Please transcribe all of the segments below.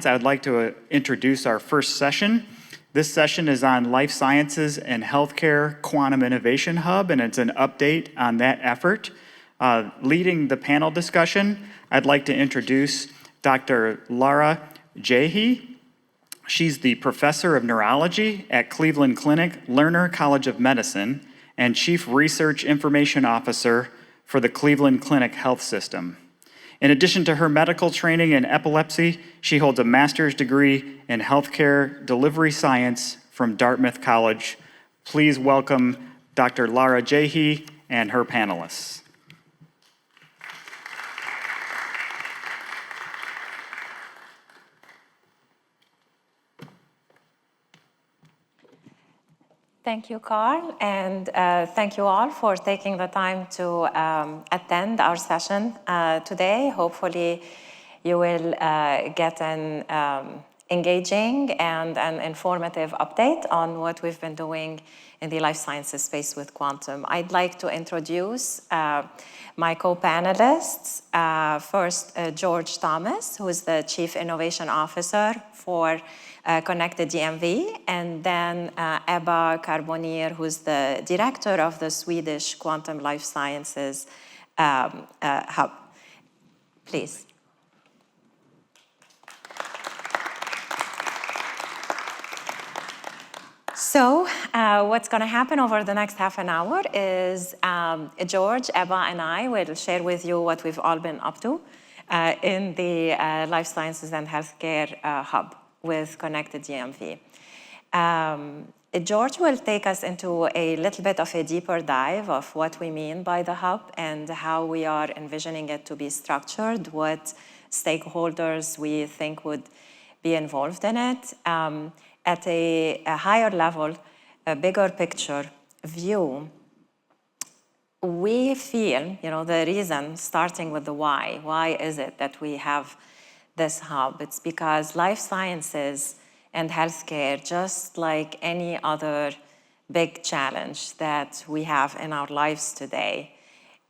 I would like to introduce our first session. This session is on Life Sciences and Healthcare Quantum Innovation Hub, and it's an update on that effort. Leading the panel discussion, I'd like to introduce Dr. Lara Jehi. She's the professor of neurology at Cleveland Clinic, Lerner College of Medicine, and Chief Research Information Officer for the Cleveland Clinic Health System. In addition to her medical training in epilepsy, she holds a master's degree in healthcare delivery science from Dartmouth College. Please welcome Dr. Lara Jehi and her panelists. Thank you, Carl, and thank you all for taking the time to attend our session today. Hopefully, you will get an engaging and an informative update on what we've been doing in the life sciences space with quantum. I'd like to introduce my co-panelists. First, George Thomas, who is the Chief Innovation Officer for Connected DMV, and then Ebba Carbonnier, who's the director of the Swedish Quantum Life Sciences Hub. Please. So what's going to happen over the next half an hour is George, Ebba, and I will share with you what we've all been up to in the Life Sciences and Healthcare Hub with Connected DMV. George will take us into a little bit of a deeper dive of what we mean by the hub and how we are envisioning it to be structured, what stakeholders we think would be involved in it. At a higher level, a bigger picture view, we feel, the reason, starting with the why is it that we have this hub? It's because life sciences and healthcare, just like any other big challenge that we have in our lives today,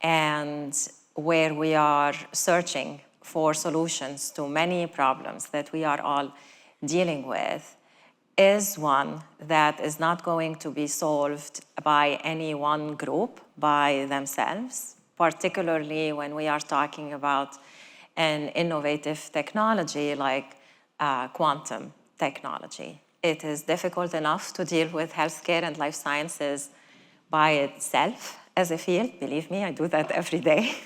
and where we are searching for solutions to many problems that we are all dealing with, is one that is not going to be solved by any one group by themselves, particularly when we are talking about an innovative technology like quantum technology. It is difficult enough to deal with healthcare and life sciences by itself as a field. Believe me, I do that every day.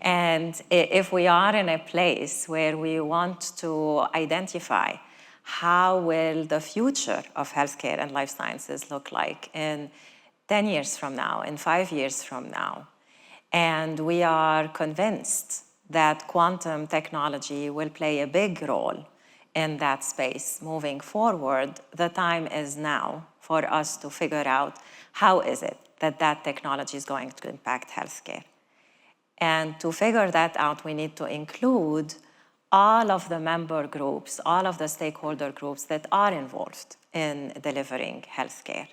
And if we are in a place where we want to identify how will the future of healthcare and life sciences look like in 10 years from now, in 5 years from now, and we are convinced that quantum technology will play a big role in that space moving forward, the time is now for us to figure out how is it that that technology is going to impact healthcare. And to figure that out, we need to include all of the member groups, all of the stakeholder groups that are involved in delivering healthcare,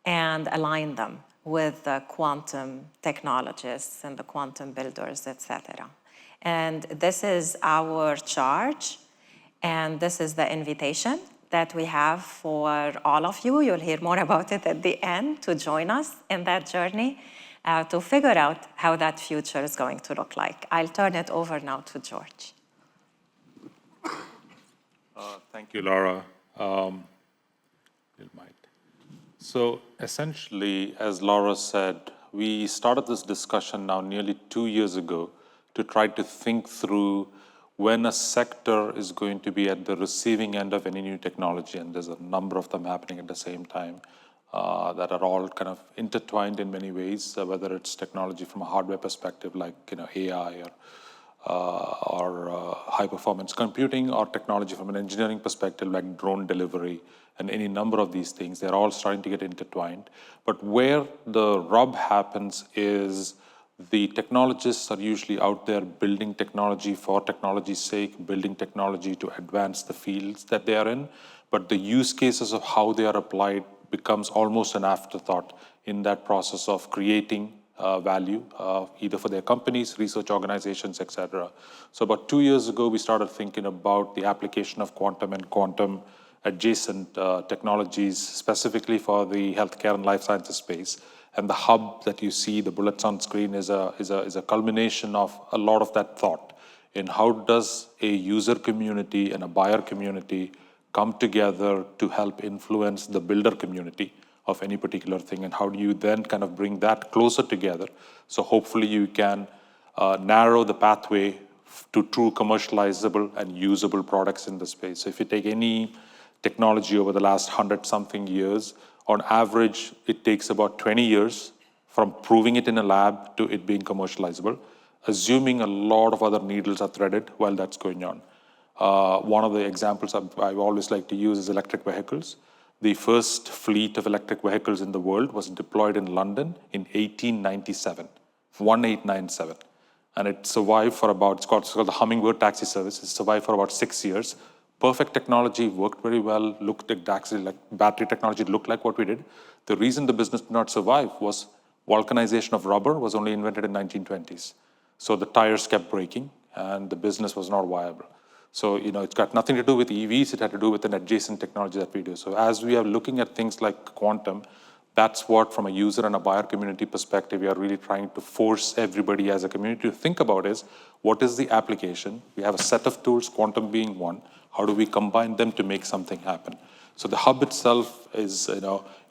and align them with the quantum technologists and the quantum builders, et cetera. And this is our charge, and this is the invitation that we have for all of you. You'll hear more about it at the end, to join us in that journey, to figure out how that future is going to look like. I'll turn it over now to George. Thank you, Lara. So essentially, as Lara said, we started this discussion now nearly 2 years ago to try to think through when a sector is going to be at the receiving end of any new technology, and there's a number of them happening at the same time that are all kind of intertwined in many ways, whether it's technology from a hardware perspective like AI or high-performance computing, or technology from an engineering perspective like drone delivery, and any number of these things. They're all starting to get intertwined. But where the rub happens is the technologists are usually out there building technology for technology's sake, building technology to advance the fields that they are in, but the use cases of how they are applied becomes almost an afterthought in that process of creating value, either for their companies, research organizations, etc. So about 2 years ago, we started thinking about the application of quantum and quantum adjacent technologies, specifically for the healthcare and life sciences space. And the hub that you see, the bullets on screen, is a culmination of a lot of that thought in how does a user community and a buyer community come together to help influence the builder community of any particular thing, and how do you then kind of bring that closer together, so hopefully you can narrow the pathway to true commercializable and usable products in the space. So if you take any technology over the last 100-something years, on average, it takes about 20 years from proving it in a lab to it being commercializable, assuming a lot of other needles are threaded while that's going on. One of the examples I always like to use is electric vehicles. The first fleet of electric vehicles in the world was deployed in London in 1897, 1897. And it survived for about, it's called the Hummingbird taxi service. It survived for about 6 years. Perfect technology, worked very well, looked exactly like battery technology, looked like what we did. The reason the business did not survive was vulcanization of rubber was only invented in 1920s. So the tires kept breaking and the business was not viable. So, it's got nothing to do with EVs, it had to do with an adjacent technology that we do. So as we are looking at things like quantum, that's what, from a user and a buyer community perspective, we are really trying to force everybody as a community to think about is, what is the application? We have a set of tools, quantum being one. How do we combine them to make something happen? So the hub itself is,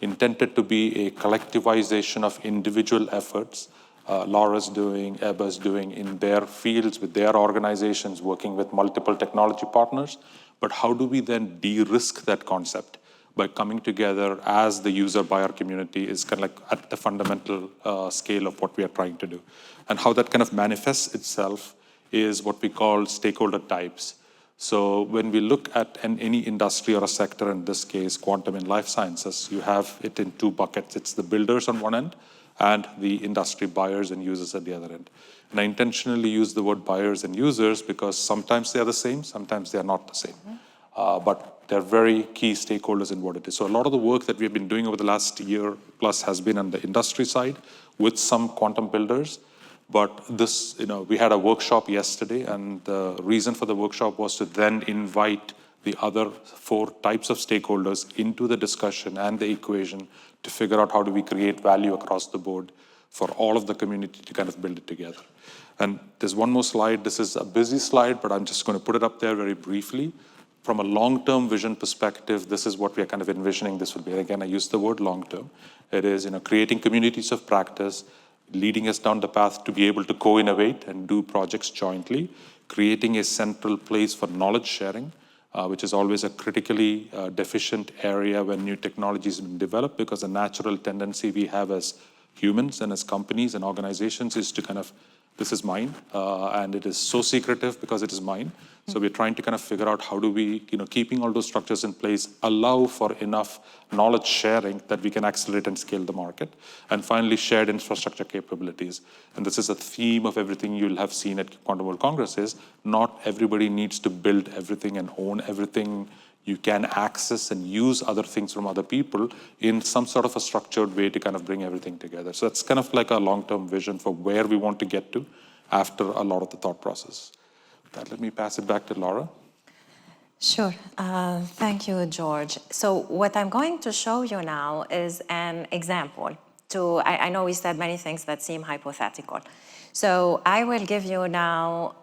intended to be a collectivization of individual efforts. Lara's doing, Ebba's doing in their fields with their organizations, working with multiple technology partners. But how do we then de-risk that concept by coming together as the user-buyer community is kind of like at the fundamental scale of what we are trying to do. And how that kind of manifests itself is what we call stakeholder types. So when we look at any industry or a sector, in this case, quantum in life sciences, you have it in two buckets. It's the builders on one end, and the industry buyers and users at the other end. And I intentionally use the word buyers and users because sometimes they are the same, sometimes they are not the same. But they're very key stakeholders in what it is. So a lot of the work that we've been doing over the last year plus has been on the industry side with some quantum builders. But this, we had a workshop yesterday, and the reason for the workshop was to then invite the other 4 types of stakeholders into the discussion and the equation to figure out how do we create value across the board for all of the community to kind of build it together. And there's one more slide. This is a busy slide, but I'm just going to put it up there very briefly. From a long-term vision perspective, this is what we are kind of envisioning this would be. Again, I use the word long-term. It is, creating communities of practice, leading us down the path to be able to co-innovate and do projects jointly, creating a central place for knowledge sharing, which is always a critically deficient area when new technologies have been developed, because the natural tendency we have as humans and as companies and organizations is to kind of, this is mine, and it is so secretive because it is mine. So we're trying to kind of figure out how do we, keeping all those structures in place, allow for enough knowledge sharing that we can accelerate and scale the market. And finally, shared infrastructure capabilities. And this is a theme of everything you'll have seen at Quantum World Congress is not everybody needs to build everything and own everything. You can access and use other things from other people in some sort of a structured way to kind of bring everything together. So that's kind of like a long-term vision for where we want to get to after a lot of the thought process. Let me pass it back to Lara. Sure. Thank you, George. So what I'm going to show you now is an example. I know we said many things that seem hypothetical. So I will give you now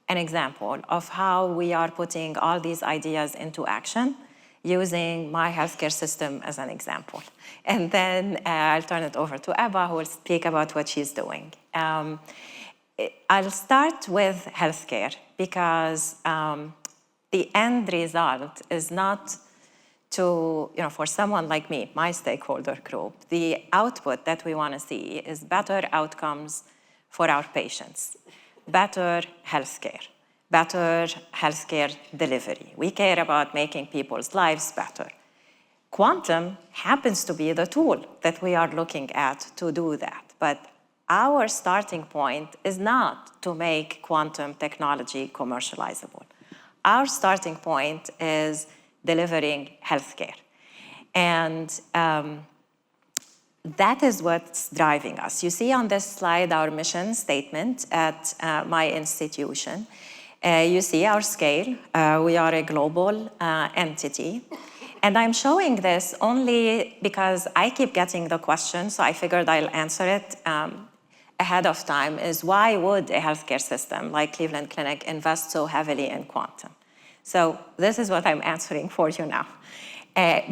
an example of how we are putting all these ideas into action using my healthcare system as an example. And then I'll turn it over to Ebba, who will speak about what she's doing. I'll start with healthcare because the end result is not to, for someone like me, my stakeholder group, the output that we want to see is better outcomes for our patients, better healthcare delivery. We care about making people's lives better. Quantum happens to be the tool that we are looking at to do that, but our starting point is not to make quantum technology commercializable. Our starting point is delivering healthcare. And that is what's driving us. You see on this slide our mission statement at my institution. You see our scale. We are a global entity. And I'm showing this only because I keep getting the question, so I figured I'll answer it ahead of time, is why would a healthcare system like Cleveland Clinic invest so heavily in quantum? So this is what I'm answering for you now.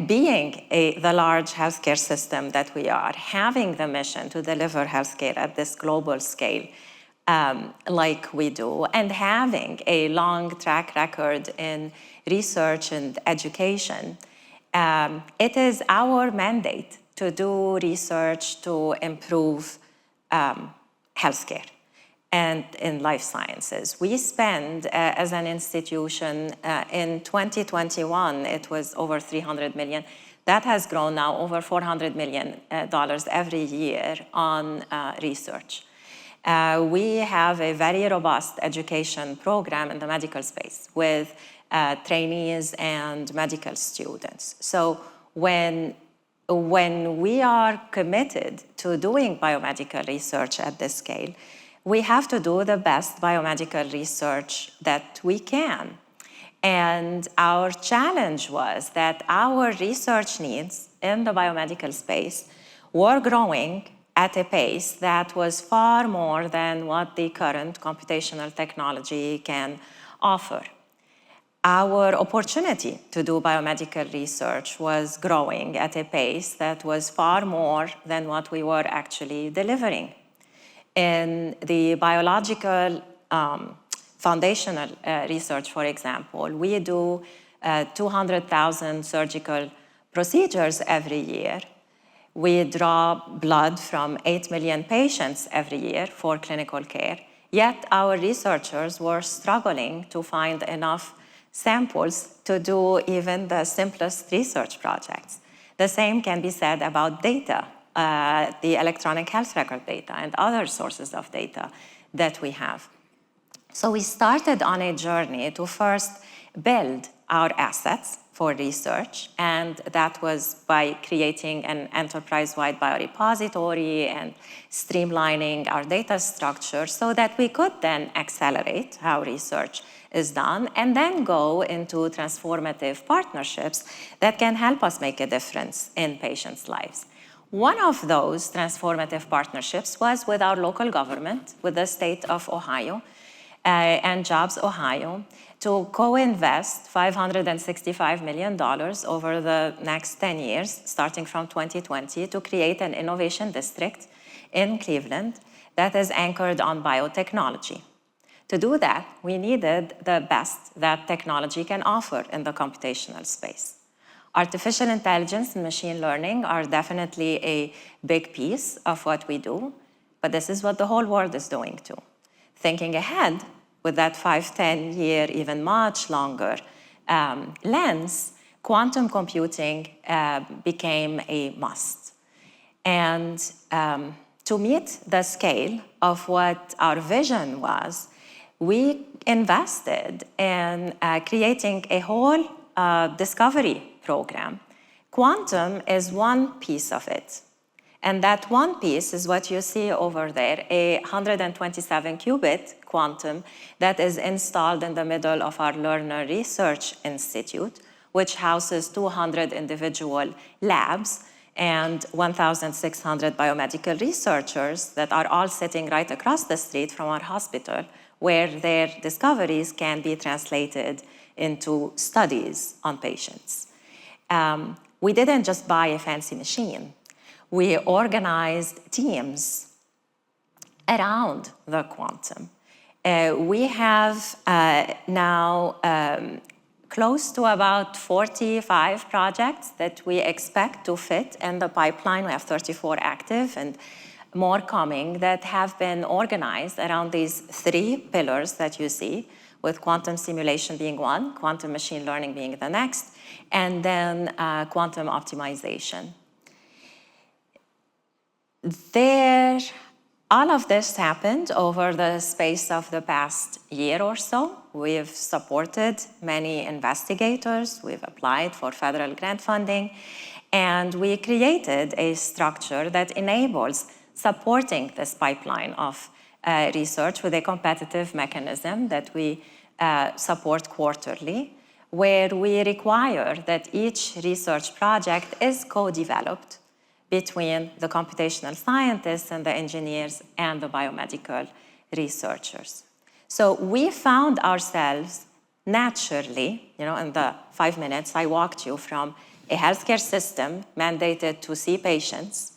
Being the large healthcare system that we are, having the mission to deliver healthcare at this global scale like we do, and having a long track record in research and education, it is our mandate to do research to improve healthcare and in life sciences. We spend, as an institution, in 2021, it was over $300 million. That has grown now over $400 million every year on research. We have a very robust education program in the medical space with trainees and medical students. So when we are committed to doing biomedical research at this scale, we have to do the best biomedical research that we can. And our challenge was that our research needs in the biomedical space were growing at a pace that was far more than what the current computational technology can offer. Our opportunity to do biomedical research was growing at a pace that was far more than what we were actually delivering. In the biological foundational research, for example, we do 200,000 surgical procedures every year. We draw blood from 8 million patients every year for clinical care, yet our researchers were struggling to find enough samples to do even the simplest research projects. The same can be said about data, the electronic health record data and other sources of data that we have. So we started on a journey to first build our assets for research, and that was by creating an enterprise-wide biorepository and streamlining our data structure so that we could then accelerate how research is done and then go into transformative partnerships that can help us make a difference in patients' lives. One of those transformative partnerships was with our local government, with the state of Ohio and Jobs Ohio, to co-invest $565 million over the next 10 years, starting from 2020, to create an innovation district in Cleveland that is anchored on biotechnology. To do that, we needed the best that technology can offer in the computational space. Artificial intelligence and machine learning are definitely a big piece of what we do, but this is what the whole world is doing too. Thinking ahead with that 5-10 year, even much longer lens, quantum computing became a must. And to meet the scale of what our vision was, we invested in creating a whole discovery program. Quantum is one piece of it. And that one piece is what you see over there, a 127 qubit quantum that is installed in the middle of our Lerner Research Institute, which houses 200 individual labs and 1,600 biomedical researchers that are all sitting right across the street from our hospital, where their discoveries can be translated into studies on patients. We didn't just buy a fancy machine. We organized teams around the quantum. We have now close to about 45 projects that we expect to fit in the pipeline. We have 34 active and more coming that have been organized around these 3 pillars that you see, with quantum simulation being one, quantum machine learning being the next, and then quantum optimization. All of this happened over the space of the past year or so. We've supported many investigators. We've applied for federal grant funding. And we created a structure that enables supporting this pipeline of research with a competitive mechanism that we support quarterly, where we require that each research project is co-developed between the computational scientists and the engineers and the biomedical researchers. So we found ourselves naturally, in the 5 minutes I walked you from a healthcare system mandated to see patients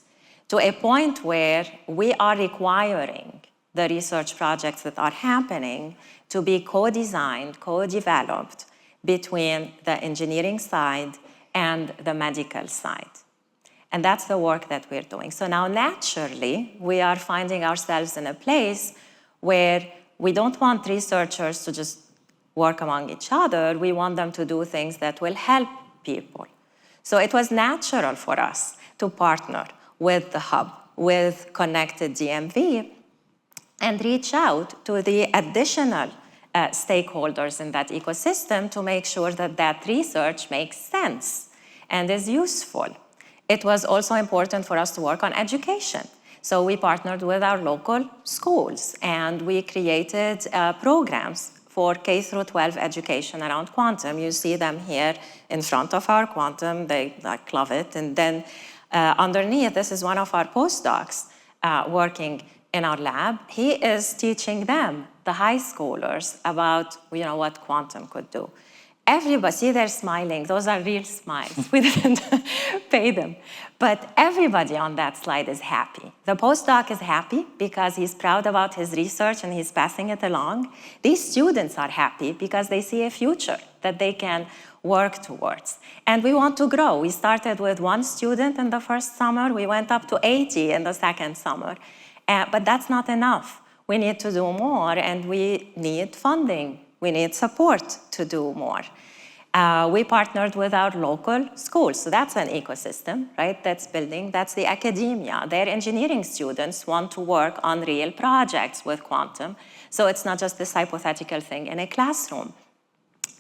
to a point where we are requiring the research projects that are happening to be co-designed, co-developed between the engineering side and the medical side. And that's the work that we're doing. So now naturally, we are finding ourselves in a place where we don't want researchers to just work among each other. We want them to do things that will help people. So it was natural for us to partner with the hub, with Connected DMV, and reach out to the additional stakeholders in that ecosystem to make sure that that research makes sense and is useful. It was also important for us to work on education. So we partnered with our local schools and we created programs for K through 12 education around quantum. You see them here in front of our quantum, they love it. And then underneath, this is one of our postdocs working in our lab. He is teaching them, the high schoolers, about what quantum could do. Everybody, see, they're smiling. Those are real smiles. We didn't pay them. But everybody on that slide is happy. The postdoc is happy because he's proud about his research and he's passing it along. These students are happy because they see a future that they can work towards. And we want to grow. We started with 1 student in the first summer. We went up to 80 in the second summer. But that's not enough. We need to do more, and we need funding. We need support to do more. We partnered with our local schools. So that's an ecosystem, right, that's building. That's the academia. Their engineering students want to work on real projects with quantum. So it's not just this hypothetical thing in a classroom.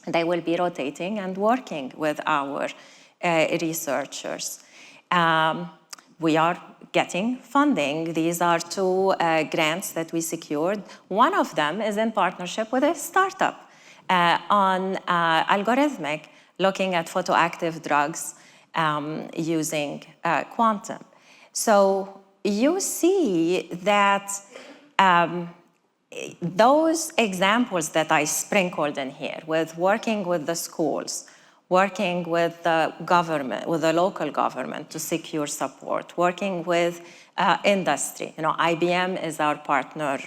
They will be rotating and working with our researchers. We are getting funding. These are 2 grants that we secured. One of them is in partnership with a startup on algorithmic, looking at photoactive drugs using quantum. So you see that those examples that I sprinkled in here, with working with the schools, working with the government, with the local government to secure support, working with industry. IBM is our partner,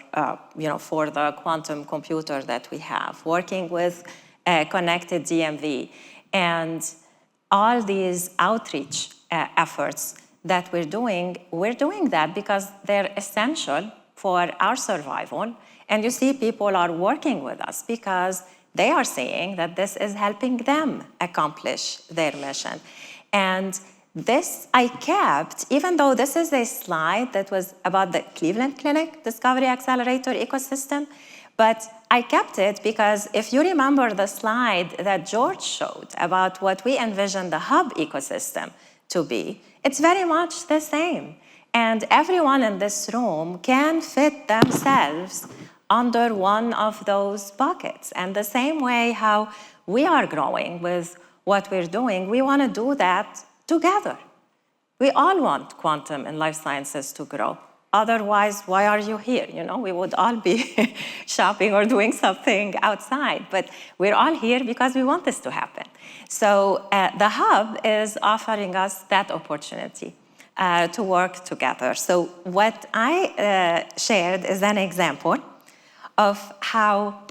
for the quantum computer that we have, working with Connected DMV, and all these outreach efforts that we're doing that because they're essential for our survival. And you see people are working with us because they are saying that this is helping them accomplish their mission. And this I kept, even though this is a slide that was about the Cleveland Clinic Discovery Accelerator ecosystem, but I kept it because if you remember the slide that George showed about what we envision the hub ecosystem to be, it's very much the same. And everyone in this room can fit themselves under one of those buckets. And the same way how we are growing with what we're doing, we want to do that together. We all want quantum and life sciences to grow. Otherwise, why are you here? We would all be shopping or doing something outside. But we're all here because we want this to happen. So the hub is offering us that opportunity to work together. So what I shared is an example of how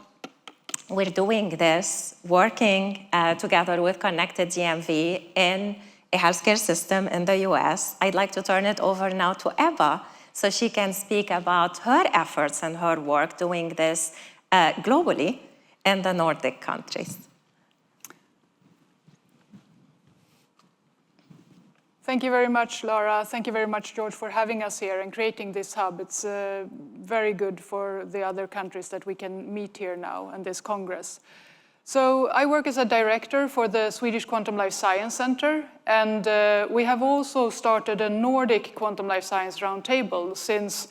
we're doing this, working together with Connected DMV in a healthcare system in the US. I'd like to turn it over now to Ebba so she can speak about her efforts and her work doing this globally in the Nordic countries. Thank you very much, Lara. Thank you very much, George, for having us here and creating this hub. It's very good for the other countries that we can meet here now in this Congress. So I work as a director for the Swedish Quantum Life Science Center, and we have also started a Nordic Quantum Life Science Roundtable, since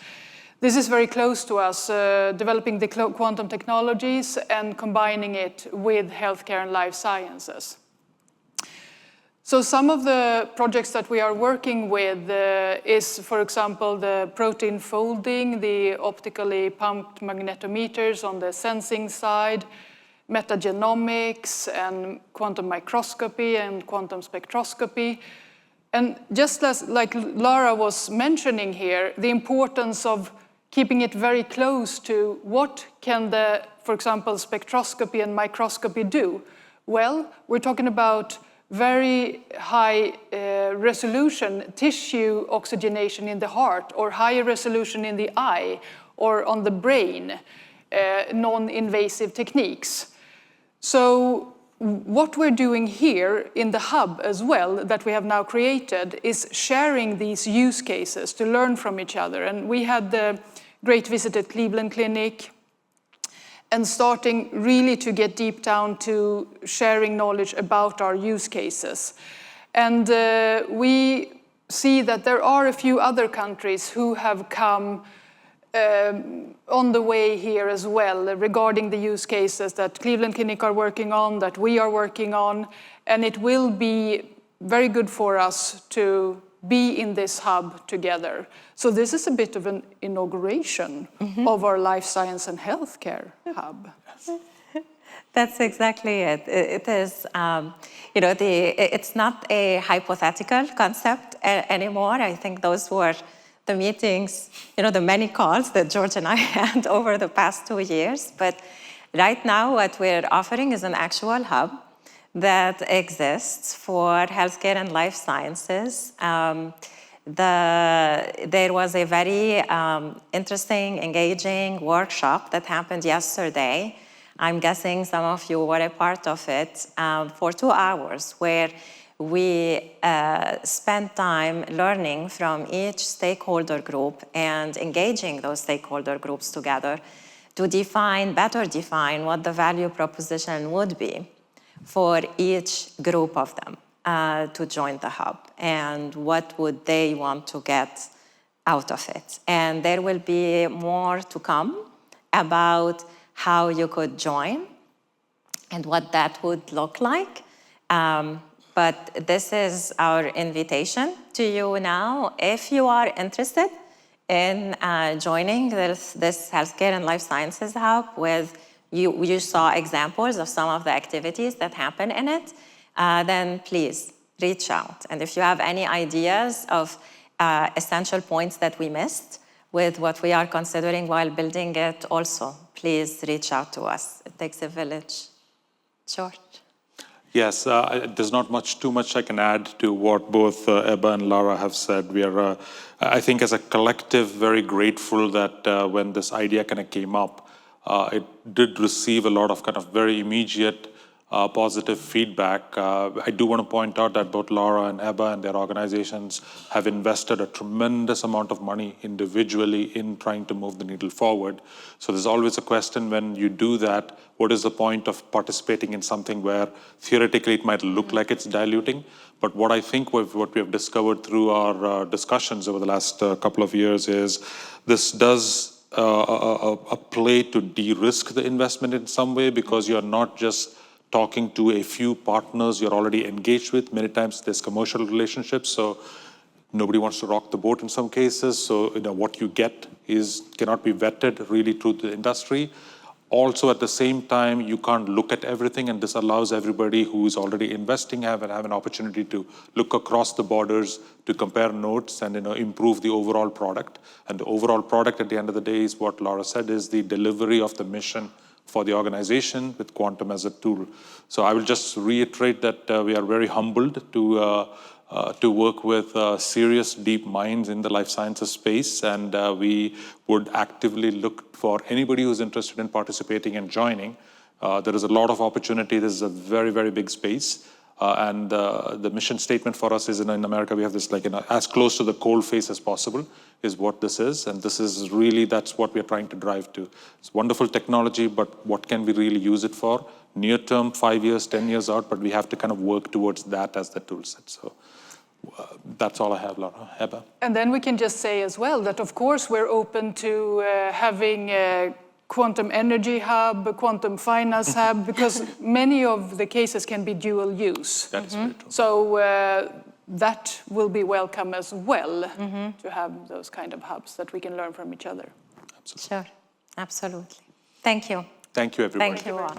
this is very close to us, developing the quantum technologies and combining it with healthcare and life sciences. So some of the projects that we are working with is, for example, the protein folding, the optically pumped magnetometers on the sensing side, metagenomics and quantum microscopy and quantum spectroscopy. And just like Lara was mentioning here, the importance of keeping it very close to what can the, for example, spectroscopy and microscopy do? Well, we're talking about very high resolution tissue oxygenation in the heart, or higher resolution in the eye or on the brain, non-invasive techniques. So what we're doing here in the hub as well, that we have now created, is sharing these use cases to learn from each other. And we had the great visit at Cleveland Clinic, and starting really to get deep down to sharing knowledge about our use cases. And we see that there are a few other countries who have come on the way here as well, regarding the use cases that Cleveland Clinic are working on, that we are working on, and it will be very good for us to be in this hub together. So this is a bit of an inauguration of our life science and healthcare hub. That's exactly it. It is, it's not a hypothetical concept anymore. I think those were the meetings, the many calls that George and I had over the past 2 years. But right now, what we're offering is an actual hub that exists for healthcare and life sciences. There was a very interesting, engaging workshop that happened yesterday. I'm guessing some of you were a part of it, for 2 hours, where we spent time learning from each stakeholder group and engaging those stakeholder groups together to better define what the value proposition would be for each group of them to join the hub, and what would they want to get out of it. And there will be more to come about how you could join and what that would look like. But this is our invitation to you now. If you are interested in joining this healthcare and life sciences hub, you saw examples of some of the activities that happen in it, then please reach out. And if you have any ideas of essential points that we missed with what we are considering while building it, also, please reach out to us. It takes a village. George? Yes, there's not too much I can add to what both Ebba and Lara have said. We are, I think, as a collective, very grateful that when this idea kind of came up, it did receive a lot of kind of very immediate positive feedback. I do want to point out that both Lara and Ebba and their organizations have invested a tremendous amount of money individually in trying to move the needle forward. So there's always a question when you do that, what is the point of participating in something where theoretically it might look like it's diluting? But what I think what we have discovered through our discussions over the last couple of years is this does a play to de-risk the investment in some way, because you're not just talking to a few partners you're already engaged with. Many times there's commercial relationships, so nobody wants to rock the boat in some cases. So what you get cannot be vetted really through the industry. Also, at the same time, you can't look at everything, and this allows everybody who is already investing have an opportunity to look across the borders, to compare notes and improve the overall product. And the overall product at the end of the day is what Lara said, is the delivery of the mission for the organization with quantum as a tool. So I will just reiterate that we are very humbled to work with serious, deep minds in the life sciences space, and we would actively look for anybody who's interested in participating and joining. There is a lot of opportunity. This is a very, very big space. And the mission statement for us is in America, we have this like, as close to the coal face as possible is what this is. And this is really, that's what we're trying to drive to. It's wonderful technology, but what can we really use it for? Near term, 5 years, 10 years out, but we have to kind of work towards that as the tool set. So that's all I have, Lara. Ebba? And then we can just say as well that, of course, we're open to having a quantum energy hub, a quantum finance hub, because many of the cases can be dual use. That is very true. So that will be welcome as well, to have those kind of hubs that we can learn from each other. Absolutely. Sure, absolutely. Thank you. Thank you, everybody. Thank you all.